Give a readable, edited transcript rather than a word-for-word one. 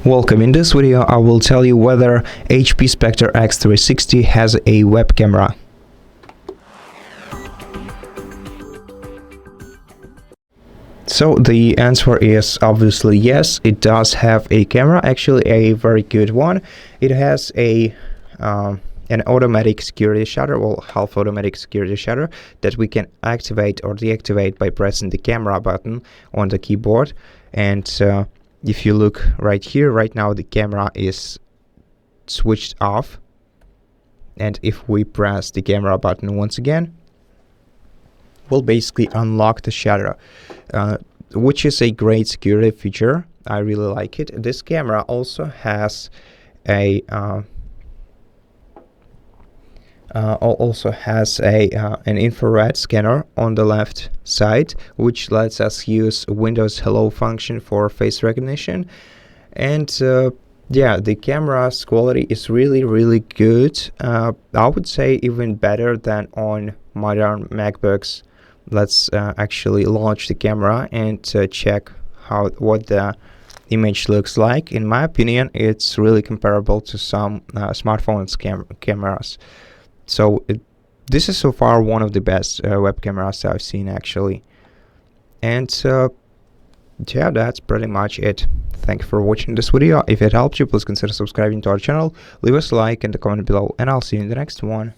Welcome. In this video I will tell you whether HP SPECTRE X360 has a web camera. So the answer is obviously yes, it does have a camera, actually a very good one. It has an automatic security shutter, well, half automatic security shutter that we can activate or deactivate by pressing the camera button on the keyboard. And if you look right here, right now the camera is switched off, and if we press the camera button once again, we'll basically unlock the shutter, which is a great security feature. I really like it. This camera also has a an infrared scanner on the left side, which lets us use Windows Hello function for face recognition. And yeah, the camera's quality is really good. I would say even better than on modern MacBooks. Let's actually launch the camera and check what the image looks like. In my opinion, it's really comparable to some smartphones cameras. So this is so far one of the best web cameras I've seen, actually. And yeah, that's pretty much it. Thank you for watching this video. If it helped you, please consider subscribing to our channel, leave us a like and a comment below, and I'll see you in the next one.